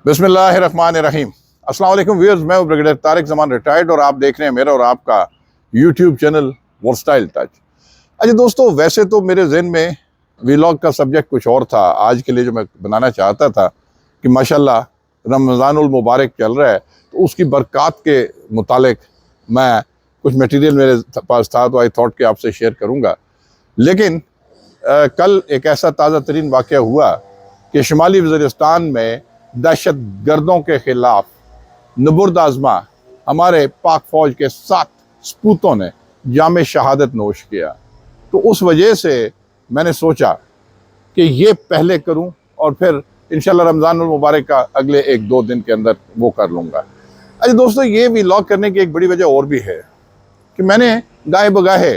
बिस्मिल्लाहिर्रहमानिर्रहीम। अस्सलाम वालेकुम व्यूअर्स, मैं हूं ब्रिगेडियर तारिक जमान रिटायर्ड और आप देख रहे हैं मेरा और आपका यूट्यूब चैनल वर्कस्टाइल टच। अच्छा दोस्तों, वैसे तो मेरे ज़हन में व्लॉग का सब्जेक्ट कुछ और था। आज के लिए जो मैं बनाना चाहता था कि माशाल्लाह रमज़ानुल मुबारक चल रहा है, तो उसकी बरक़ात के मुतालिक मैं कुछ मटीरियल मेरे पास था, तो आई थॉट कि आपसे शेयर करूँगा। लेकिन कल एक ऐसा ताज़ा तरीन वाक़या हुआ कि शुमाली वज़ीरिस्तान में दहशत गर्दों के ख़िलाफ़ नबुर्द आज़मा हमारे पाक फ़ौज के 7 सपूतों ने जाम शहादत नोश किया। तो उस वजह से मैंने सोचा कि ये पहले करूं और फिर इंशाल्लाह रमज़ानुल मुबारक का अगले 1-2 दिन के अंदर वो कर लूँगा। अच्छा दोस्तों, ये व्लॉग करने की एक बड़ी वजह और भी है कि मैंने गाहे बगाहे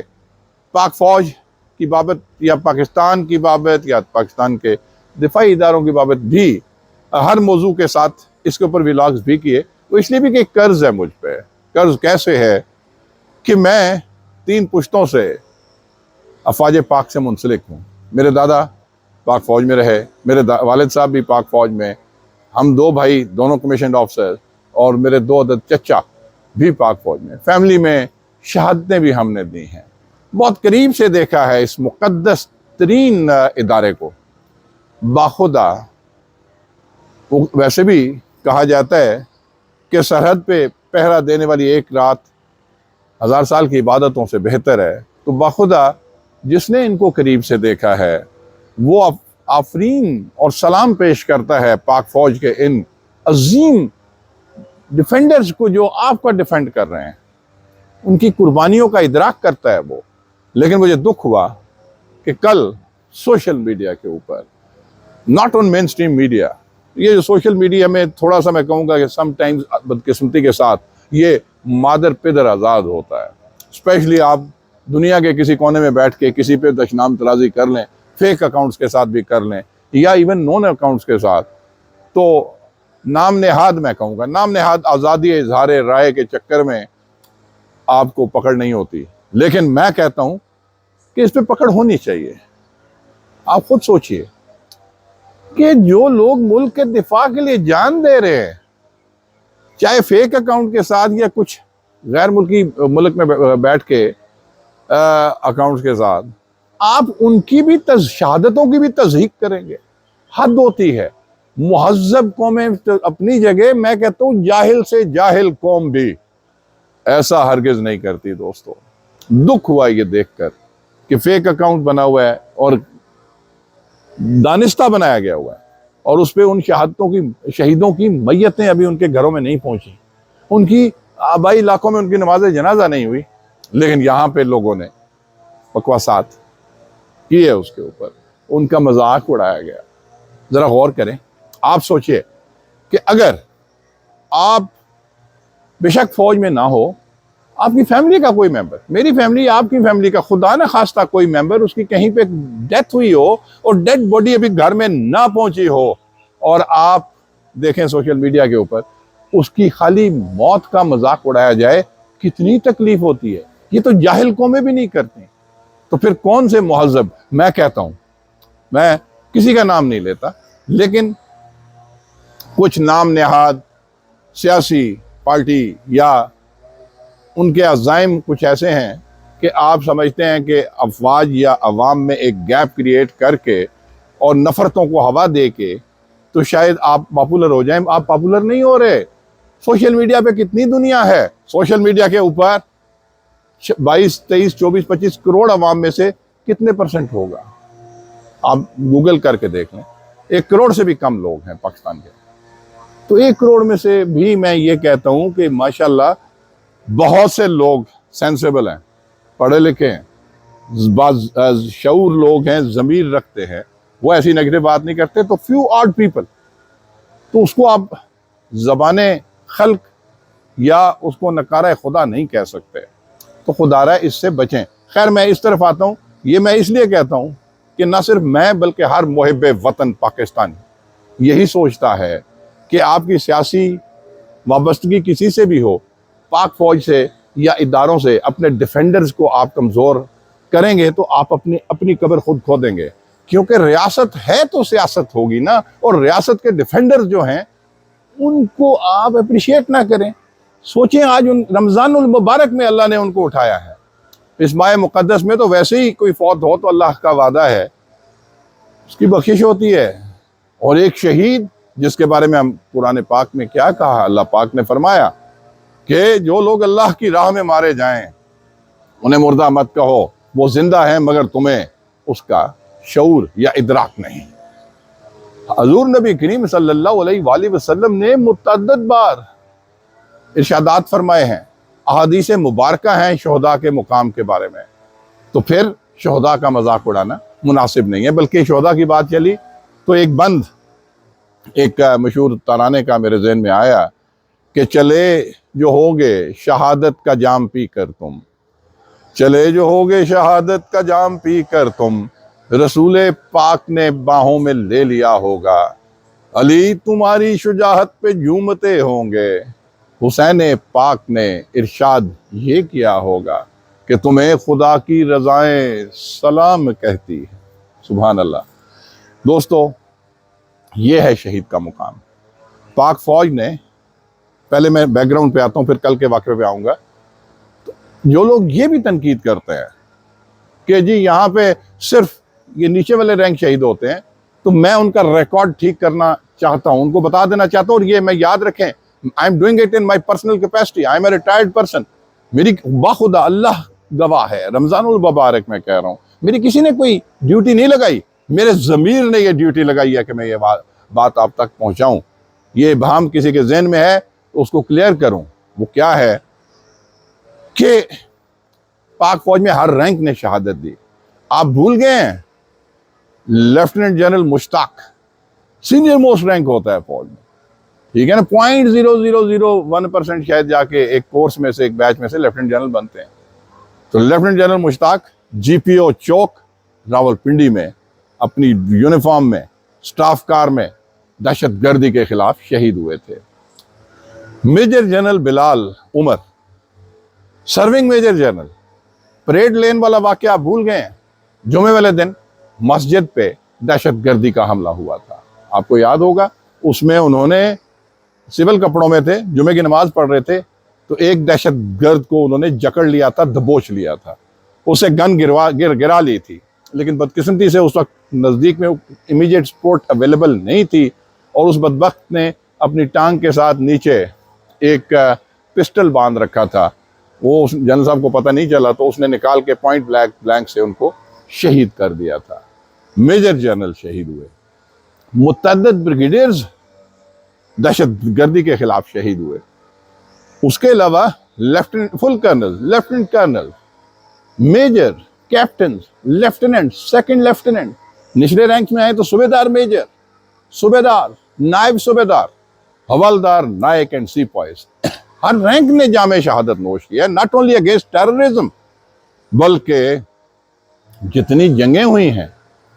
पाक फ़ौज की बाबत या पाकिस्तान की बाबत या पाकिस्तान के दिफाई इदारों की बाबत भी हर मौजू के साथ इसके ऊपर व्लॉग्स भी किए। वो इसलिए भी कि कर्ज है मुझ पे। कर्ज कैसे है कि मैं 3 पुश्तों से अफवाज पाक से मुंसलिक हूँ। मेरे दादा पाक फ़ौज में रहे, मेरे वालिद साहब भी पाक फ़ौज में, हम 2 भाई दोनों कमीशन ऑफिसर, और मेरे 2 अदद चचा भी पाक फ़ौज में। फैमिली में शहादतें भी हमने दी हैं। बहुत करीब से देखा है इस मुक़द्दस तरीन इदारे को। बाखुदा वैसे भी कहा जाता है कि सरहद पे पहरा देने वाली एक रात 1000 साल की इबादतों से बेहतर है। तो बाखुदा जिसने इनको करीब से देखा है वो आफरीन और सलाम पेश करता है पाक फ़ौज के इन अजीम डिफेंडर्स को जो आपका डिफेंड कर रहे हैं। उनकी कुर्बानियों का इदराक करता है वो। लेकिन मुझे दुख हुआ कि कल सोशल मीडिया के ऊपर, not on main stream media, ये जो सोशल मीडिया में थोड़ा सा मैं कहूँगा कि समटाइम्स बदकिस्मती के साथ ये मादर पिदर आज़ाद होता है। स्पेशली आप दुनिया के किसी कोने में बैठ के किसी पे दशनाम तराजी कर लें, फेक अकाउंट्स के साथ भी कर लें या इवन नॉन अकाउंट्स के साथ, तो नाम नेहाद, मैं कहूँगा नाम नेहाद आज़ादी इजहार राय के चक्कर में आपको पकड़ नहीं होती। लेकिन मैं कहता हूँ कि इस पर पकड़ होनी चाहिए। आप खुद सोचिए कि जो लोग मुल्क के दिफा के लिए जान दे रहे हैं, चाहे फेक अकाउंट के साथ या कुछ गैर मुल्की मुल्क में बैठ के अकाउंट्स के साथ, आप उनकी भी शहादतों की भी तज़हीक करेंगे। हद होती है। मुहज़्ज़ब कौमें अपनी जगह, मैं कहता हूँ जाहिल से जाहिल कौम भी ऐसा हरगिज़ नहीं करती। दोस्तों, दुख हुआ ये देखकर कि फेक अकाउंट बना हुआ है और दानिस्ता बनाया गया हुआ है, और उस पर उन शहीदों की मैयतें अभी उनके घरों में नहीं पहुंची। उनकी आबाई इलाकों में उनकी नमाज जनाजा नहीं हुई। लेकिन यहाँ पे लोगों ने बकवासात की है, उसके ऊपर उनका मजाक उड़ाया गया। ज़रा गौर करें। आप सोचिए कि अगर आप बेशक फौज में ना हो, आपकी फैमिली का कोई मेंबर, मेरी फैमिली, आपकी फैमिली का खुदा न खास्ता कोई मेंबर, उसकी कहीं पे डेथ हुई हो और डेड बॉडी अभी घर में ना पहुंची हो, और आप देखें सोशल मीडिया के ऊपर उसकी खाली मौत का मजाक उड़ाया जाए, कितनी तकलीफ होती है। ये तो जाहिल कौमें भी नहीं करती, तो फिर कौन से मुहज़्ज़ब। मैं कहता हूं, मैं किसी का नाम नहीं लेता, लेकिन कुछ नाम नेहाद सियासी पार्टी या उनके अज़ाइम कुछ ऐसे हैं कि आप समझते हैं कि अफवाज या अवाम में एक गैप क्रिएट करके और नफ़रतों को हवा दे के तो शायद आप पॉपुलर हो जाएं। आप पॉपुलर नहीं हो रहे। सोशल मीडिया पे कितनी दुनिया है। सोशल मीडिया के ऊपर 22, 23, 24, 25 करोड़ अवाम में से कितने % होगा, आप गूगल करके देख लें। 1 करोड़ से भी कम लोग हैं पाकिस्तान के। तो 1 करोड़ में से भी मैं ये कहता हूँ कि माशाल्लाह बहुत से लोग सेंसेबल हैं, पढ़े लिखे हैं, शऊर लोग हैं, ज़मीर रखते हैं, वो ऐसी नेगेटिव बात नहीं करते। तो फ्यू ऑड पीपल, तो उसको आप ज़बाने खल्क या उसको नकारा खुदा नहीं कह सकते। तो खुदारा इससे बचें। खैर, मैं इस तरफ आता हूँ। ये मैं इसलिए कहता हूँ कि ना सिर्फ मैं बल्कि हर मुहिब्बे वतन पाकिस्तानी यही सोचता है कि आपकी सियासी वाबस्तगी किसी से भी हो, पाक फ़ौज से या इदारों से अपने डिफेंडर्स को आप कमज़ोर करेंगे तो आप अपनी कब्र खुद खोदेंगे। क्योंकि रियासत है तो सियासत होगी ना, और रियासत के डिफेंडर्स जो हैं उनको आप अप्रिशिएट ना करें। सोचें आज उन रमज़ानुल मुबारक में अल्लाह ने उनको उठाया है। इस माह मुक़द्दस में तो वैसे ही कोई फौत हो तो अल्लाह का वादा है, उसकी बख्शिश होती है। और एक शहीद जिसके बारे में हम कुरान पाक में क्या कहा, अल्लाह पाक ने फरमाया कि जो लोग अल्लाह की राह में मारे जाएं उन्हें मुर्दा मत कहो, वो जिंदा है मगर तुम्हें उसका शऊर या इदराक नहीं। हजूर नबी करीम सल्लल्लाहु अलैहि वसल्लम ने मुतअद्दिद बार इरशादात फरमाए हैं, अहादीस मुबारका हैं शोहदा के मुकाम के बारे में। तो फिर शोहदा का मजाक उड़ाना मुनासिब नहीं है। बल्कि शोहदा की बात चली तो एक बंद, एक मशहूर तराने का मेरे ज़हन में आया कि चले जो होगे शहादत का जाम पी कर तुम, चले जो होगे शहादत का जाम पी कर तुम, रसूले पाक ने बाहों में ले लिया होगा, अली तुम्हारी शुजाहत पे झूमते होंगे, हुसैन पाक ने इरशाद ये किया होगा कि तुम्हें खुदा की रज़ाएं सलाम कहती है। सुभान अल्लाह। दोस्तों, ये है शहीद का मुकाम। पाक फौज ने, पहले मैं बैकग्राउंड पे आता हूँ फिर कल के वाक़े पे आऊँगा। तो जो लोग ये भी तनकीद करते हैं कि जी यहाँ पे सिर्फ ये नीचे वाले रैंक शहीद होते हैं, तो मैं उनका रिकॉर्ड ठीक करना चाहता हूँ, उनको बता देना चाहता हूँ। और ये मैं याद रखें, I am doing it in my personal capacity, I am a retired person. मेरी बाखुदा अल्लाह गवाह है, रमज़ानुल मुबारक में कह रहा हूँ, मेरी किसी ने कोई ड्यूटी नहीं लगाई, मेरे ज़मीर ने ये ड्यूटी लगाई है कि मैं ये बात आप तक पहुँचाऊँ। ये इबहाम किसी के जहन में है तो उसको क्लियर करूँ। वो क्या है कि पाक फौज में हर रैंक ने शहादत दी। आप भूल गए हैं, lieutenant general Mushtaq senior most rank होता है फौज में, ठीक है ना। 0.0001% शायद जाके एक कोर्स में से, एक बैच में से लेफ्टिनेंट जनरल बनते हैं। तो लेफ्टिनेंट जनरल मुश्ताक GPO चौक रावलपिंडी में अपनी यूनिफॉर्म में, स्टाफ कार में दहशतगर्दी के खिलाफ शहीद हुए थे। Major general Bilal Umar, serving major general, parade lane वाला वाकया आप भूल गए हैं। जुमे वाले दिन मस्जिद पे दहशतगर्दी का हमला हुआ था, आपको याद होगा। उसमें उन्होंने सिविल कपड़ों में थे, जुमे की नमाज पढ़ रहे थे, तो एक दहशतगर्द को उन्होंने जकड़ लिया था, दबोच लिया था, उसे गन गिरा ली थी। लेकिन बदकिस्मती से उस वक्त नज़दीक में इमीडिएट सपोर्ट अवेलेबल नहीं थी और उस बदबख्त ने अपनी टांग के साथ नीचे एक पिस्टल बांध रखा था। वो जनरल साहब को पता नहीं चला तो उसने निकाल के पॉइंट ब्लैंक से उनको शहीद कर दिया था। मेजर जनरल शहीद हुए, मुतअद्दिद ब्रिगेडियर्स दहशतगर्दी के खिलाफ शहीद हुए। उसके अलावा lieutenant, full colonel, lieutenant colonel, major, captain, lieutenant, second lieutenant, निचले रैंक में आए तो सूबेदार मेजर, सूबेदार, नायब सूबेदार, हवलदार, नायक एंड सिपाहीज, हर रैंक ने जामे शहादत नोश किया। नॉट ओनली अगेंस्ट टेररिज्म, बल्कि जितनी जंगें हुई हैं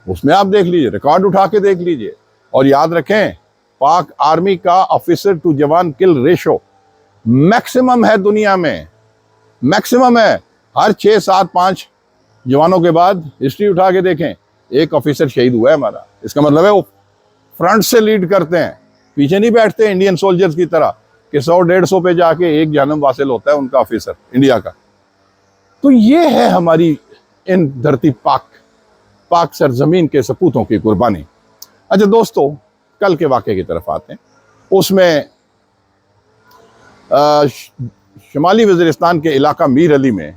उसमें आप देख लीजिए, रिकॉर्ड उठा के देख लीजिए। और याद रखें, पाक आर्मी का ऑफिसर टू जवान किल रेशो मैक्सिमम है दुनिया में, मैक्सिमम है। हर 6, 7, 5 जवानों के बाद हिस्ट्री उठा के देखें, एक ऑफिसर शहीद हुआ है हमारा। इसका मतलब है वो फ्रंट से लीड करते हैं, पीछे नहीं बैठते इंडियन सोल्जर्स की तरह कि 100-150 पे जाके एक जानम वासिल होता है उनका ऑफिसर इंडिया का। तो ये है हमारी इन धरती पाक सरजमीन के सपूतों की कुर्बानी। अच्छा दोस्तों, कल के वाक़े की तरफ आते हैं। उसमें शुमाली वज़ीरिस्तान के इलाका मीर अली में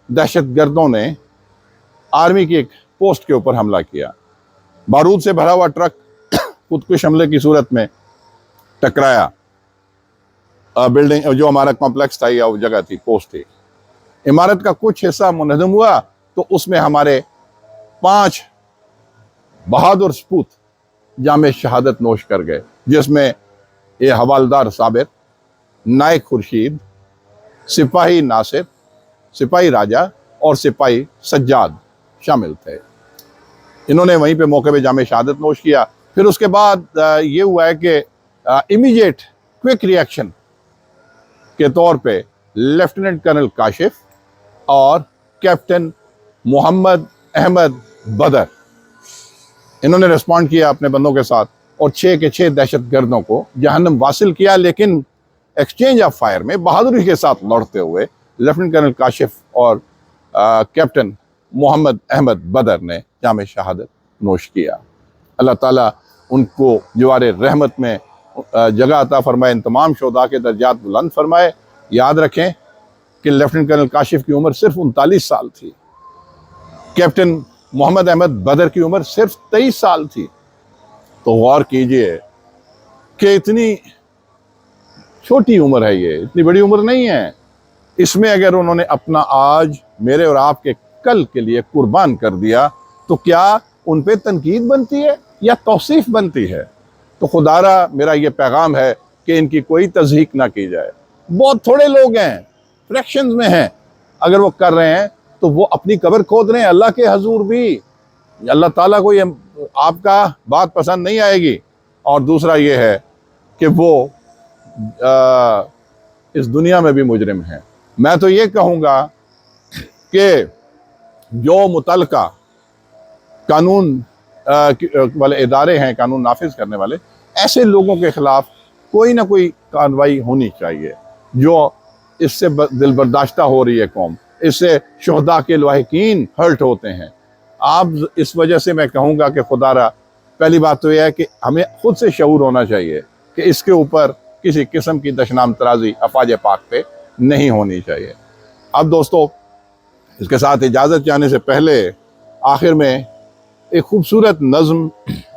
दहशतगर्दों ने आर्मी की एक पोस्ट के ऊपर हमला किया। बारूद से भरा हुआ ट्रक खुदकुश हमले की सूरत में टकराया बिल्डिंग, जो हमारा कॉम्प्लेक्स था या वो जगह थी, पोस्ट थी। इमारत का कुछ हिस्सा मुनहदम हुआ तो उसमें हमारे 5 बहादुर सपूत जामे शहादत नोश कर गए, जिसमें ये हवालदार साबिर, नायक खुर्शीद, सिपाही नासिर, सिपाही राजा और सिपाही सज्जाद शामिल थे। इन्होंने वहीं पे मौके पे जामे शहादत नोश किया। फिर उसके बाद ये हुआ है कि इमीडिएट क्विक रिएक्शन के तौर पे लेफ्टिनेंट कर्नल काशिफ और कैप्टन मोहम्मद अहमद बदर, इन्होंने रिस्पॉन्ड किया अपने बंदों के साथ और 6 के 6 दहशत गर्दों को जहन्नम वासिल किया, लेकिन एक्सचेंज ऑफ फायर में बहादुरी के साथ लड़ते हुए लेफ्टिनेंट कर्नल काशिफ और कैप्टन मोहम्मद अहमद बदर ने जाम शहादत नोश किया। अल्लाह ताला उनको जवारे रहमत में जगह अता फरमाए, इन तमाम शोधा के दर्जात बुलंद फरमाए। याद रखें कि लेफ्टिनेंट कर्नल काशिफ की उम्र सिर्फ 39 साल थी, कैप्टन मोहम्मद अहमद बदर की उम्र सिर्फ 23 साल थी। तो गौर कीजिए कि इतनी छोटी उम्र है, ये इतनी बड़ी उम्र नहीं है। इसमें अगर उन्होंने अपना आज मेरे और आपके कल के लिए कुर्बान कर दिया तो क्या उन पे तनकीद बनती है या तौसीफ बनती है? तो खुदारा मेरा ये पैगाम है कि इनकी कोई तज़हीक ना की जाए। बहुत थोड़े लोग हैं, फ्रैक्शंस में हैं, अगर वो कर रहे हैं तो वो अपनी कब्र खोद रहे हैं अल्लाह के हजूर भी। अल्लाह ताला को ये आपका बात पसंद नहीं आएगी। और दूसरा ये है कि वो इस दुनिया में भी मुजरिम हैं। मैं तो ये कहूँगा कि जो मुतलका कानून वाले इदारे हैं, कानून नाफिज करने वाले, ऐसे लोगों के खिलाफ कोई ना कोई कार्रवाई होनी चाहिए। जो इससे दिल बर्दाश्ता हो रही है कौम, इससे शुहदा के लवाहिकीन हर्ट होते हैं। आप इस वजह से मैं कहूँगा कि खुदारा पहली बात तो यह है कि हमें खुद से शऊर होना चाहिए कि इसके ऊपर किसी किस्म की दशनाम तराजी अफवाज पाक पे नहीं होनी चाहिए। अब दोस्तों, इसके साथ इजाज़त चाहने से पहले आखिर में एक खूबसूरत नज़्म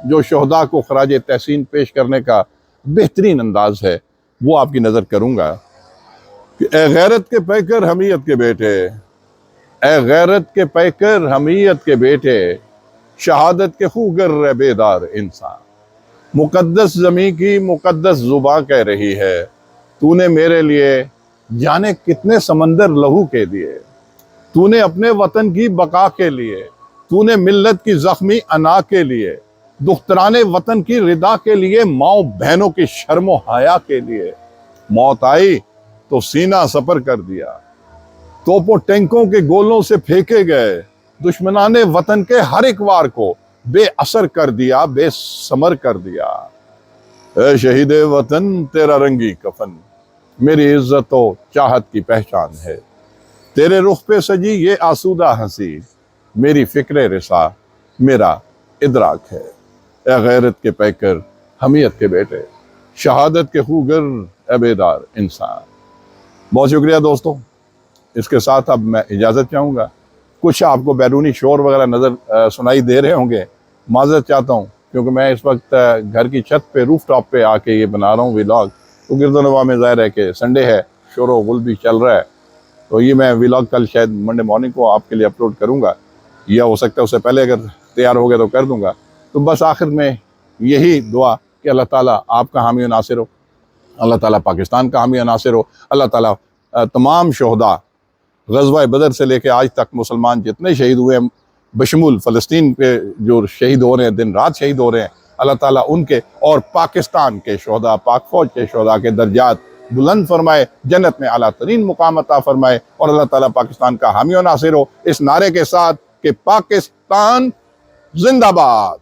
जो शुहदा को खराज तहसीन पेश करने का बेहतरीन अंदाज है वो आपकी नज़र करूँगा कि ए गैरत के पैकर हमीयत के बेटे, ए गैरत के पैकर हमीयत के बेटे, शहादत के खूगर बेदार इंसान, मुकद्दस ज़मीं की मुकद्दस ज़ुबां कह रही है, तूने मेरे लिए जाने कितने समंदर लहू के दिए, तूने अपने वतन की बका के लिए, तूने मिल्लत की जख्मी अना के लिए, दुख्तराने वतन की रिदा के लिए, माओ बहनों की शर्मो हया के लिए, मौत आई तो सीना सपर कर दिया, तोपों टैंकों के गोलों से फेंके गए, दुश्मनाने वतन के हर एक वार को बेअसर कर दिया, बेसमर कर दिया। ऐ शहीद वतन तेरा रंगी कफन मेरी इज्जत व चाहत की पहचान है, तेरे रुख पे सजी ये आसूदा हंसी मेरी फिक्र रिसा मेरा इदराक है। ए गैरत के पैकर हमीयत के बेटे, शहादत के खूगर अबेदार इंसान। बहुत शुक्रिया दोस्तों। इसके साथ अब मैं इजाज़त चाहूँगा। कुछ आपको बैरूनी शोर वगैरह नज़र सुनाई दे रहे होंगे, माज़रत चाहता हूँ, क्योंकि मैं इस वक्त घर की छत पे रूफ टॉप पे आके ये बना रहा हूँ व्लॉग। तो गिरदनवा में ज़ाहिर है कि संडे है, शोर व गुल भी चल रहा है, तो ये मैं व्लॉग कल शायद मंडे मॉर्निंग को आपके लिए अपलोड करूँगा, या हो सकता है उससे पहले अगर तैयार हो गया तो कर दूँगा। तो बस आखिर में यही दुआ कि अल्लाह ताला आपका हामी व नासिर हो, अल्लाह ताला पाकिस्तान का हामी व नासिर हो, अल्लाह ताला तमाम शोहदा ग़ज़वा बदर से लेकर आज तक मुसलमान जितने शहीद हुए हैं, बशमूल फ़लस्तीन पे जो शहीद हो रहे हैं, दिन रात शहीद हो रहे हैं, अल्लाह ताला उनके और पाकिस्तान के शोहदा, पाक फ़ौज के शोहदा के दर्जात बुलंद फरमाए, जन्नत में आला तरीन मुकाम अता फरमाए, और अल्लाह ताला पाकिस्तान का हामी व नासिर हो, इस नारे के साथ कि पाकिस्तान जिंदाबाद।